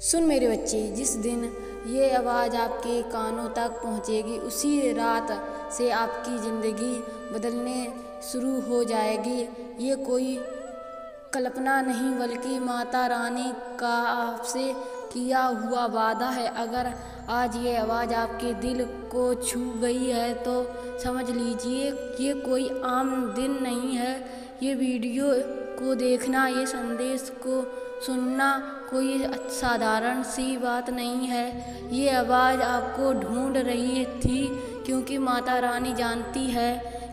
सुन मेरे बच्चे, जिस दिन ये आवाज़ आपके कानों तक पहुँचेगी उसी रात से आपकी ज़िंदगी बदलने शुरू हो जाएगी। ये कोई कल्पना नहीं बल्कि माता रानी का आपसे किया हुआ वादा है। अगर आज ये आवाज़ आपके दिल को छू गई है तो समझ लीजिए ये कोई आम दिन नहीं है। ये वीडियो को देखना, ये संदेश को सुनना कोई साधारण सी बात नहीं है। ये आवाज़ आपको ढूंढ रही थी क्योंकि माता रानी जानती है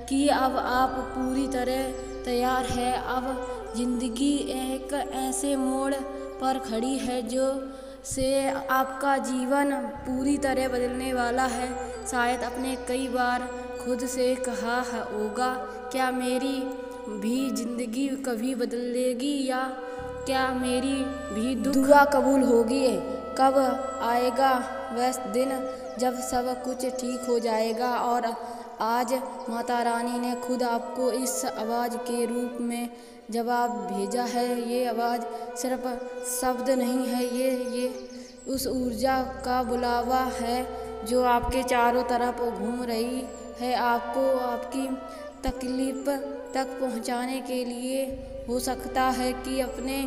कि अब आप पूरी तरह तैयार है। अब ज़िंदगी एक ऐसे मोड़ पर खड़ी है जो से आपका जीवन पूरी तरह बदलने वाला है। शायद आपने कई बार खुद से कहा होगा, क्या मेरी भी ज़िंदगी कभी बदलेगी, या क्या मेरी भी दुआ कबूल होगी। कब आएगा वह दिन जब सब कुछ ठीक हो जाएगा। और आज माता रानी ने खुद आपको इस आवाज़ के रूप में जवाब भेजा है। ये आवाज़ सिर्फ शब्द नहीं है, ये उस ऊर्जा का बुलावा है जो आपके चारों तरफ घूम रही है, आपको आपकी तकलीफ तक पहुंचाने के लिए। हो सकता है कि अपने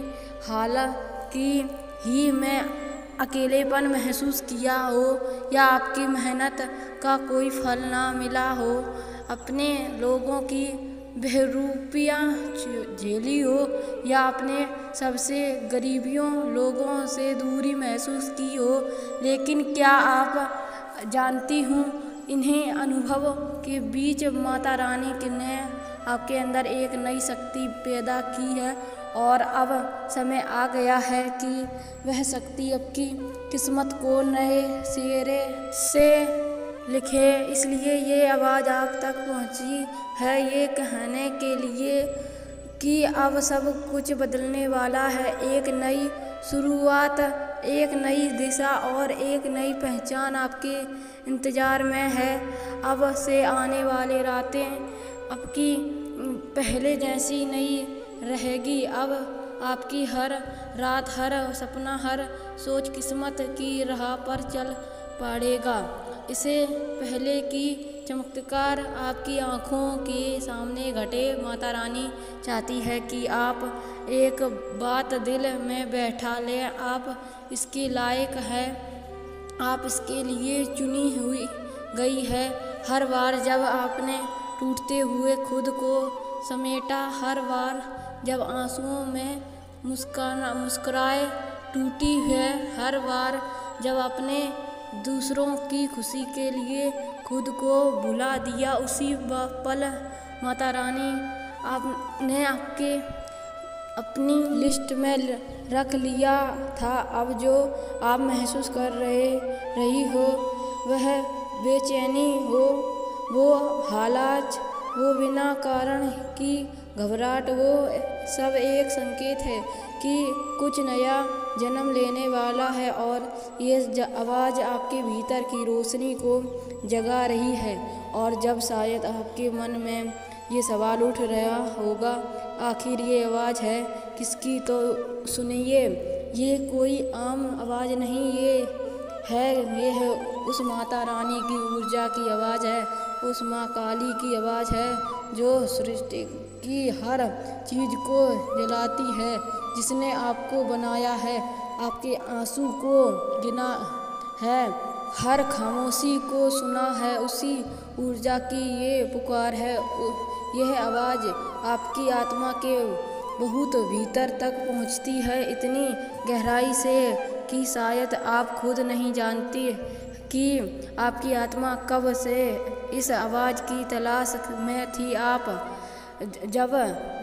हालांकि ही में अकेलेपन महसूस किया हो, या आपकी मेहनत का कोई फल ना मिला हो, अपने लोगों की बेरूपियाँ झेली हो, या अपने सबसे गरीबियों लोगों से दूरी महसूस की हो। लेकिन क्या आप जानती हूँ, इन्हें अनुभव के बीच माता रानी ने आपके अंदर एक नई शक्ति पैदा की है, और अब समय आ गया है कि वह शक्ति आपकी किस्मत को नए सिरे से लिखे। इसलिए ये आवाज़ आप तक पहुंची है ये कहने के लिए कि अब सब कुछ बदलने वाला है। एक नई शुरुआत, एक नई दिशा और एक नई पहचान आपके इंतज़ार में है। अब से आने वाली रातें आपकी पहले जैसी नहीं रहेगी। अब आपकी हर रात, हर सपना, हर सोच किस्मत की राह पर चल पड़ेगा। इससे पहले कि चमत्कार आपकी आँखों के सामने घटे, माता रानी चाहती है कि आप एक बात दिल में बैठा लें। आप इसके लायक है, आप इसके लिए चुनी हुई गई है। हर बार जब आपने टूटते हुए खुद को समेटा, हर बार जब आंसुओं में मुस्कुराए टूटी है, हर बार जब अपने दूसरों की खुशी के लिए खुद को भुला दिया, उसी पल माता रानी आपने आपके अपनी लिस्ट में रख लिया था। अब जो आप महसूस कर रही हो, वह बेचैनी हो, वो हालात, वो बिना कारण की घबराहट, वो सब एक संकेत है कि कुछ नया जन्म लेने वाला है। और ये आवाज़ आपके भीतर की रोशनी को जगा रही है। और जब शायद आपके मन में ये सवाल उठ रहा होगा, आखिर ये आवाज़ है किसकी, तो सुनिए, ये कोई आम आवाज़ नहीं, ये है उस माता रानी की ऊर्जा की आवाज़ है, उस माँ काली की आवाज़ है जो सृष्टि की हर चीज़ को जलाती है, जिसने आपको बनाया है, आपके आंसू को गिना है, हर खामोशी को सुना है। उसी ऊर्जा की ये पुकार है। यह आवाज़ आपकी आत्मा के बहुत भीतर तक पहुँचती है, इतनी गहराई से कि शायद आप खुद नहीं जानती कि आपकी आत्मा कब से इस आवाज़ की तलाश में थी। आप जब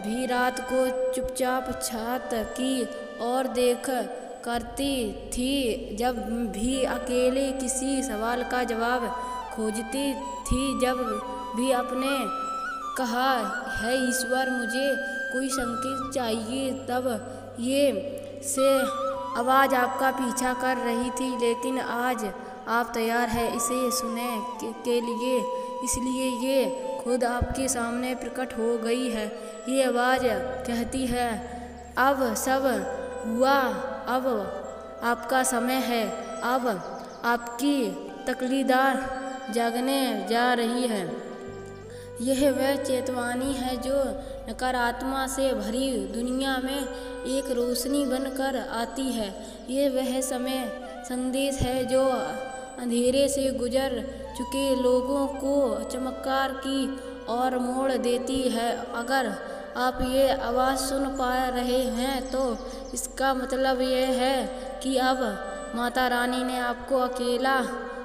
भी रात को चुपचाप छत की ओर देख करती थी, जब भी अकेले किसी सवाल का जवाब खोजती थी, जब भी आपने कहा है ईश्वर मुझे कोई संकेत चाहिए, तब ये से आवाज़ आपका पीछा कर रही थी। लेकिन आज आप तैयार है इसे सुनने के लिए, इसलिए ये खुद आपके सामने प्रकट हो गई है। ये आवाज़ कहती है, अब सब हुआ, अब आपका समय है। अब आपकी तकदीर जागने जा रही है। यह वह चेतावनी है जो नकारात्मकता से भरी दुनिया में एक रोशनी बनकर आती है। ये वह समय संदेश है जो अंधेरे से गुजर चुके लोगों को चमत्कार की ओर मोड़ देती है। अगर आप ये आवाज़ सुन पा रहे हैं तो इसका मतलब यह है कि अब माता रानी ने आपको अकेला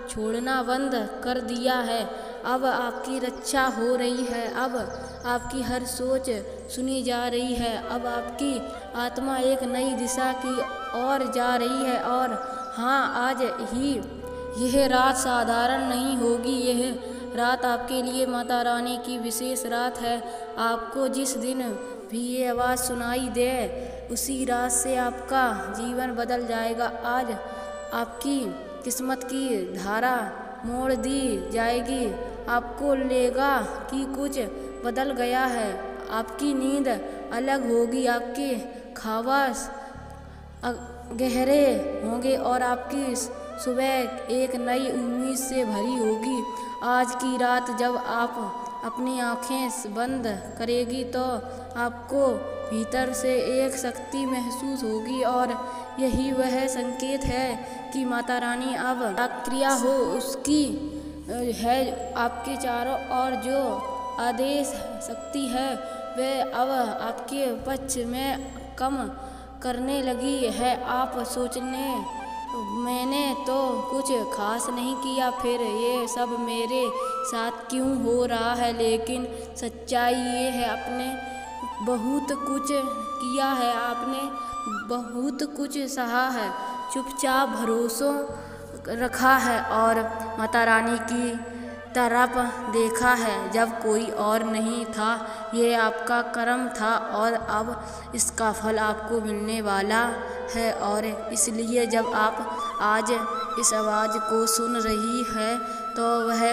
छोड़ना बंद कर दिया है। अब आपकी रक्षा हो रही है। अब आपकी हर सोच सुनी जा रही है। अब आपकी आत्मा एक नई दिशा की ओर जा रही है। और हाँ, आज ही यह रात साधारण नहीं होगी। यह रात आपके लिए माता रानी की विशेष रात है। आपको जिस दिन भी ये आवाज़ सुनाई दे उसी रात से आपका जीवन बदल जाएगा। आज आपकी किस्मत की धारा मोड़ दी जाएगी। आपको लगेगा कि कुछ बदल गया है। आपकी नींद अलग होगी, आपके ख्वाब गहरे होंगे और आपकी सुबह एक नई उम्मीद से भरी होगी। आज की रात जब आप अपनी आँखें बंद करेगी तो आपको भीतर से एक शक्ति महसूस होगी और यही वह संकेत है कि माता रानी अब सक्रिय हो उसकी है। आपके चारों ओर जो आदेश शक्ति है वह अब आपके पक्ष में कम करने लगी है। आप सोचने मैंने तो कुछ खास नहीं किया, फिर ये सब मेरे साथ क्यों हो रहा है। लेकिन सच्चाई ये है आपने बहुत कुछ किया है, आपने बहुत कुछ सहा है, चुपचाप भरोसा रखा है और माता रानी की तरफ देखा है जब कोई और नहीं था। ये आपका कर्म था और अब इसका फल आपको मिलने वाला है। और इसलिए जब आप आज इस आवाज़ को सुन रही है तो वह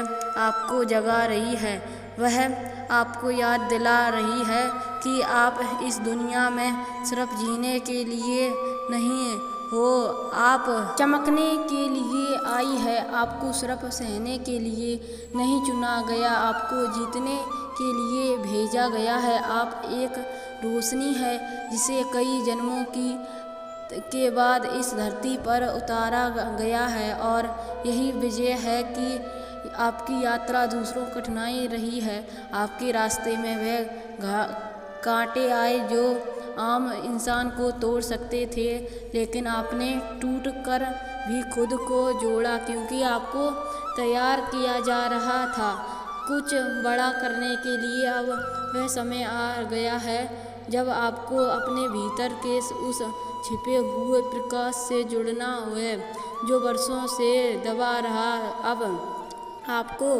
आपको जगा रही है। वह आपको याद दिला रही है कि आप इस दुनिया में सिर्फ जीने के लिए नहीं हो, आप चमकने के लिए आई है। आपको सिर्फ सहने के लिए नहीं चुना गया, आपको जीतने के लिए भेजा गया है। आप एक रोशनी है जिसे कई जन्मों के बाद इस धरती पर उतारा गया है और यही वजह है कि आपकी यात्रा दूसरों को कठिनाई रही है। आपके रास्ते में वह कांटे आए जो आम इंसान को तोड़ सकते थे, लेकिन आपने टूट कर भी खुद को जोड़ा क्योंकि आपको तैयार किया जा रहा था कुछ बड़ा करने के लिए। अब वह समय आ गया है जब आपको अपने भीतर के उस छिपे हुए प्रकाश से जुड़ना है जो वर्षों से दबा रहा। अब आपको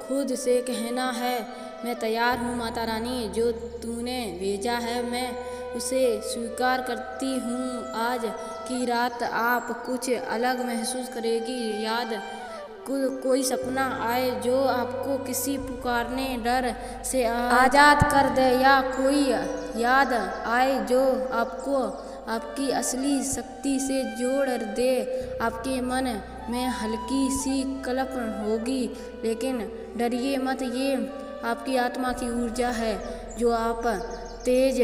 खुद से कहना है, मैं तैयार हूँ माता रानी, जो तूने भेजा है मैं उसे स्वीकार करती हूँ। आज की रात आप कुछ अलग महसूस करेगी। याद कोई सपना आए जो आपको किसी पुकारने डर से आज़ाद कर दे, या कोई याद आए जो आपको आपकी असली शक्ति से जोड़ दे। आपके मन में हल्की सी कल्पना होगी, लेकिन डरिए मत, ये आपकी आत्मा की ऊर्जा है जो आप तेज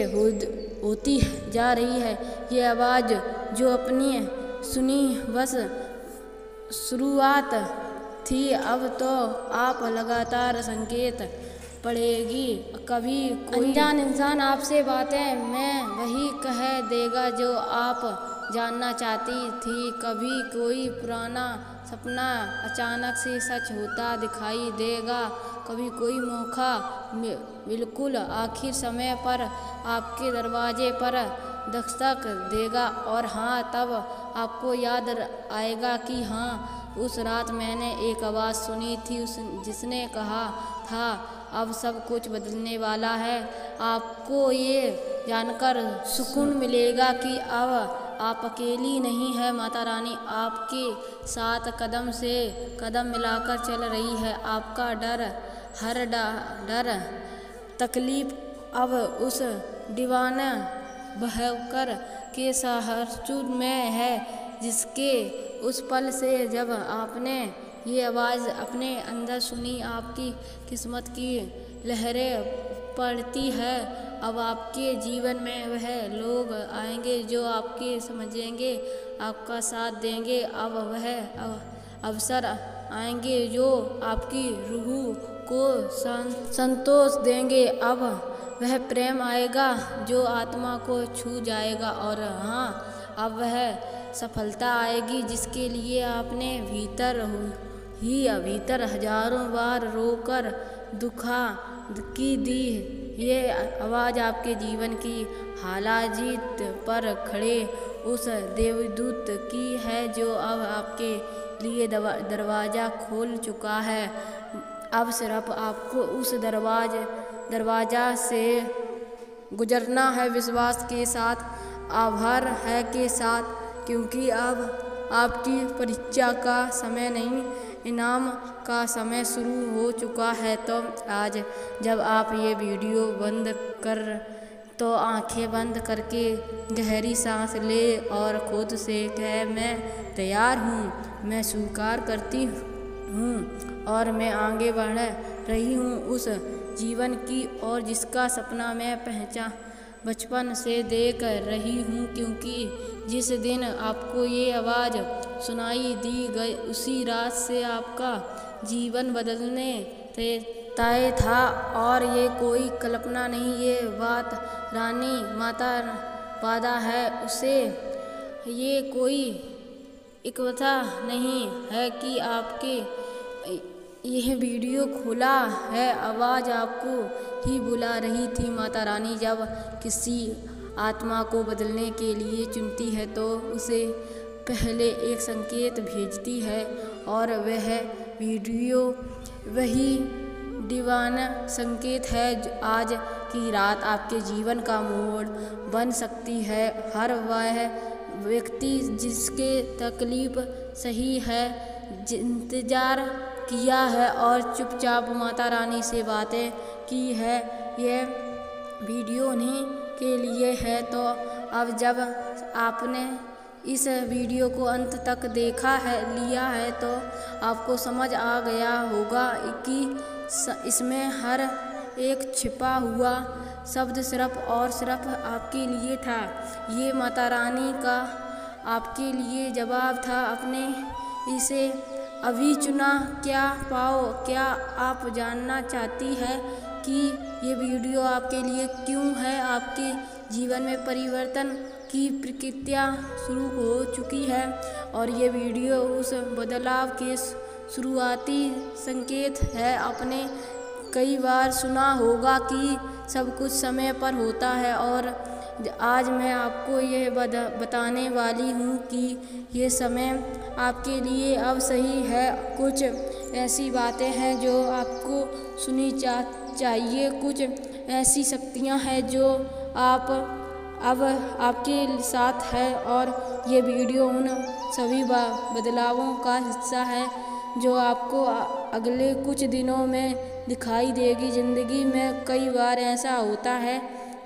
होती जा रही है। ये आवाज़ जो अपनी सुनी बस शुरुआत थी, अब तो आप लगातार संकेत पड़ेगी। कभी कोई अनजान इंसान आपसे बातें मैं वही कह देगा जो आप जानना चाहती थी। कभी कोई पुराना सपना अचानक से सच होता दिखाई देगा। कभी कोई मौका बिल्कुल आखिर समय पर आपके दरवाजे पर दस्तक देगा। और हाँ, तब आपको याद आएगा कि हाँ, उस रात मैंने एक आवाज़ सुनी थी जिसने कहा था अब सब कुछ बदलने वाला है। आपको ये जानकर सुकून मिलेगा कि अब आप अकेली नहीं है। माता रानी आपके साथ कदम से कदम मिलाकर चल रही है। आपका हर डर तकलीफ अब उस दीवाना बहकर के सहरचूर में है जिसके उस पल से जब आपने ये आवाज़ अपने अंदर सुनी, आपकी किस्मत की लहरें पड़ती है। अब आपके जीवन में वह लोग आएंगे जो आपके समझेंगे, आपका साथ देंगे। अब वह अवसर आएंगे जो आपकी रूह को संतोष देंगे। अब वह प्रेम आएगा जो आत्मा को छू जाएगा। और हाँ, अब वह सफलता आएगी जिसके लिए आपने भीतर हजारों बार रोकर दुखा की दी। ये आवाज़ आपके जीवन की हालाजीत पर खड़े उस देवदूत की है जो अब आपके लिए दरवाज़ा खोल चुका है। अब सिर्फ आपको उस दरवाज़ा से गुजरना है, विश्वास के साथ, आभार है के साथ, क्योंकि अब आपकी परीक्षा का समय नहीं, इनाम का समय शुरू हो चुका है। तो आज जब आप ये वीडियो बंद कर तो आंखें बंद करके गहरी सांस ले और खुद से कह, मैं तैयार हूँ, मैं स्वीकार करती हूँ और मैं आगे बढ़ रही हूँ उस जीवन की और जिसका सपना मैं बचपन से देख रही हूँ। क्योंकि जिस दिन आपको ये आवाज़ सुनाई दी गई उसी रात से आपका जीवन बदलने तय था। और ये कोई कल्पना नहीं, ये बात रानी माता वादा है उसे। ये कोई इकवता नहीं है कि आपके यह वीडियो खुला है, आवाज़ आपको ही बुला रही थी। माता रानी जब किसी आत्मा को बदलने के लिए चुनती है तो उसे पहले एक संकेत भेजती है और वह वीडियो वही दीवाना संकेत है जो आज की रात आपके जीवन का मोड़ बन सकती है। हर वह व्यक्ति जिसके तकलीफ सही है, इंतजार किया है और चुपचाप माता रानी से बातें की है, यह वीडियो उन्हीं के लिए है। तो अब जब आपने इस वीडियो को अंत तक लिया है तो आपको समझ आ गया होगा कि इसमें हर एक छिपा हुआ शब्द सिर्फ और सिर्फ आपके लिए था। ये माता रानी का आपके लिए जवाब था। आपने इसे अभी चुना, क्या आप जानना चाहती है कि ये वीडियो आपके लिए क्यों है? आपके जीवन में परिवर्तन की प्रक्रिया शुरू हो चुकी है और ये वीडियो उस बदलाव के शुरुआती संकेत है। आपने कई बार सुना होगा कि सब कुछ समय पर होता है और आज मैं आपको यह बताने वाली हूँ कि ये समय आपके लिए अब सही है। कुछ ऐसी बातें हैं जो आपको सुनी चाहिए, कुछ ऐसी शक्तियाँ हैं जो अब आपके साथ है और ये वीडियो उन सभी बदलावों का हिस्सा है जो आपको अगले कुछ दिनों में दिखाई देगी। ज़िंदगी में कई बार ऐसा होता है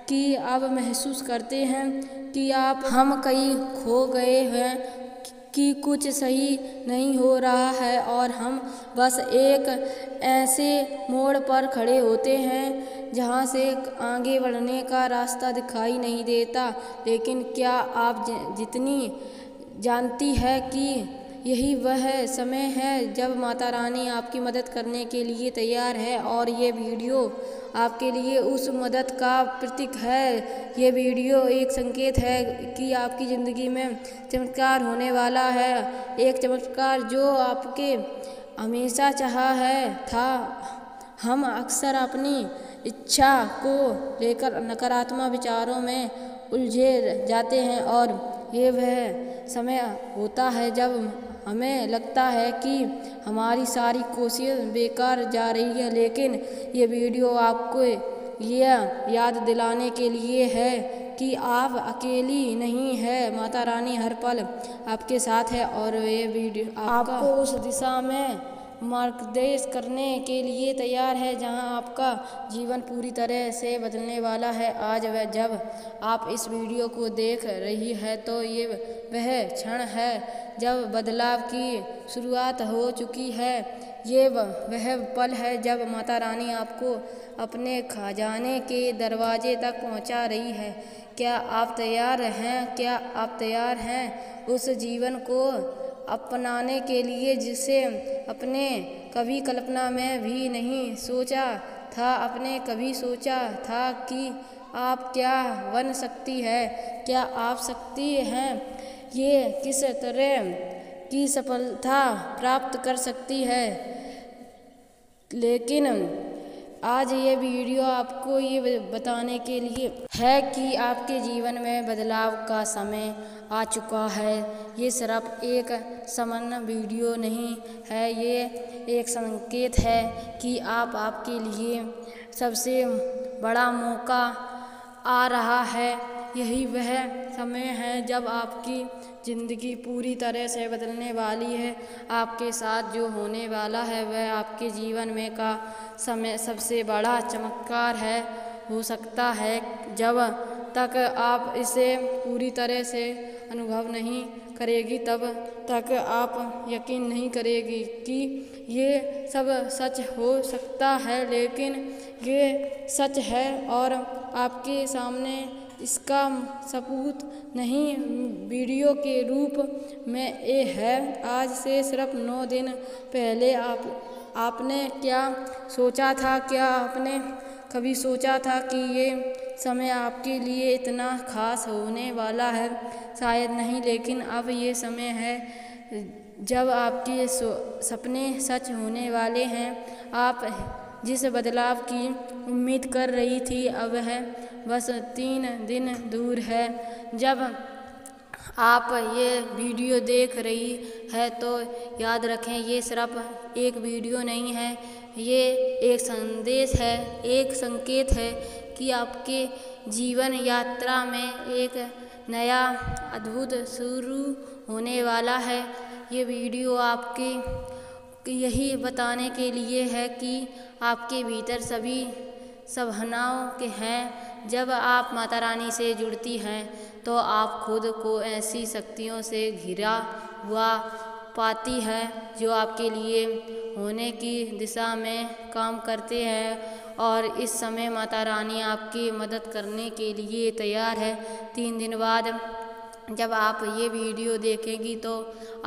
कि आप महसूस करते हैं कि हम कहीं खो गए हैं, कि कुछ सही नहीं हो रहा है और हम बस एक ऐसे मोड़ पर खड़े होते हैं जहां से आगे बढ़ने का रास्ता दिखाई नहीं देता। लेकिन क्या आप जितनी जानती है कि यही वह समय है जब माता रानी आपकी मदद करने के लिए तैयार है और ये वीडियो आपके लिए उस मदद का प्रतीक है। ये वीडियो एक संकेत है कि आपकी ज़िंदगी में चमत्कार होने वाला है, एक चमत्कार जो आपके हमेशा चाहा था। हम अक्सर अपनी इच्छा को लेकर नकारात्मक विचारों में उलझे जाते हैं और ये वह समय होता है जब हमें लगता है कि हमारी सारी कोशिश बेकार जा रही है। लेकिन ये वीडियो आपको यह याद दिलाने के लिए है कि आप अकेली नहीं है, माता रानी हर पल आपके साथ है और ये वीडियो आपको उस दिशा में मार्गदर्श करने के लिए तैयार है, जहां आपका जीवन पूरी तरह से बदलने वाला है। आज जब आप इस वीडियो को देख रही है तो ये वह क्षण है जब बदलाव की शुरुआत हो चुकी है। ये वह पल है जब माता रानी आपको अपने खजाने के दरवाजे तक पहुंचा रही है। क्या आप तैयार हैं? क्या आप तैयार हैं उस जीवन को अपनाने के लिए जिसे आपने कभी कल्पना में भी नहीं सोचा था? आपने कभी सोचा था कि आप क्या बन सकती है? क्या आप सकती हैं? ये किस तरह की सफलता प्राप्त कर सकती है? लेकिन आज ये वीडियो आपको ये बताने के लिए है कि आपके जीवन में बदलाव का समय आ चुका है। ये सिर्फ एक सामान्य वीडियो नहीं है, ये एक संकेत है कि आपके लिए सबसे बड़ा मौका आ रहा है। यही वह समय है जब आपकी ज़िंदगी पूरी तरह से बदलने वाली है। आपके साथ जो होने वाला है वह आपके जीवन में का समय सबसे बड़ा चमत्कार है। हो सकता है जब तक आप इसे पूरी तरह से अनुभव नहीं करेगी तब तक आप यकीन नहीं करेगी कि ये सब सच हो सकता है, लेकिन ये सच है और आपके सामने इसका सबूत नहीं वीडियो के रूप में ये है। आज से सिर्फ 9 दिन पहले आपने क्या सोचा था? क्या आपने कभी सोचा था कि ये समय आपके लिए इतना खास होने वाला है? शायद नहीं, लेकिन अब ये समय है जब आपके सपने सच होने वाले हैं। आप जिस बदलाव की उम्मीद कर रही थी अब है बस 3 दिन दूर है। जब आप ये वीडियो देख रही है तो याद रखें, ये सिर्फ एक वीडियो नहीं है, ये एक संदेश है, एक संकेत है कि आपके जीवन यात्रा में एक नया अद्भुत शुरू होने वाला है। ये वीडियो आपके यही बताने के लिए है कि आपके भीतर सभी संभावनाओं के हैं। जब आप माता रानी से जुड़ती हैं तो आप खुद को ऐसी शक्तियों से घिरा हुआ पाती है जो आपके लिए होने की दिशा में काम करते हैं, और इस समय माता रानी आपकी मदद करने के लिए तैयार है। 3 दिन बाद जब आप ये वीडियो देखेंगी तो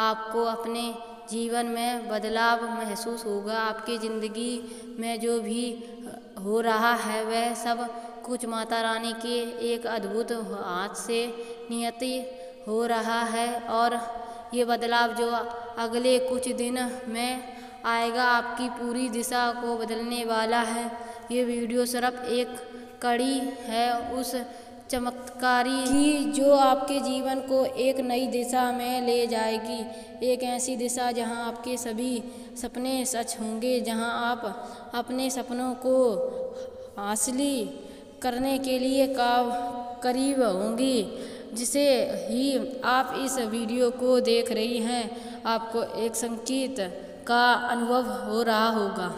आपको अपने जीवन में बदलाव महसूस होगा। आपकी ज़िंदगी में जो भी हो रहा है वह सब कुछ माता रानी के एक अद्भुत हाथ से नियति हो रहा है, और ये बदलाव जो अगले कुछ दिन में आएगा आपकी पूरी दिशा को बदलने वाला है। ये वीडियो सिर्फ एक कड़ी है उस चमत्कारी की जो आपके जीवन को एक नई दिशा में ले जाएगी। एक ऐसी दिशा जहां आपके सभी सपने सच होंगे, जहां आप अपने सपनों को हासिल करने के लिए करीब होंगी। जिसे ही आप इस वीडियो को देख रही हैं आपको एक संकेत का अनुभव हो रहा होगा।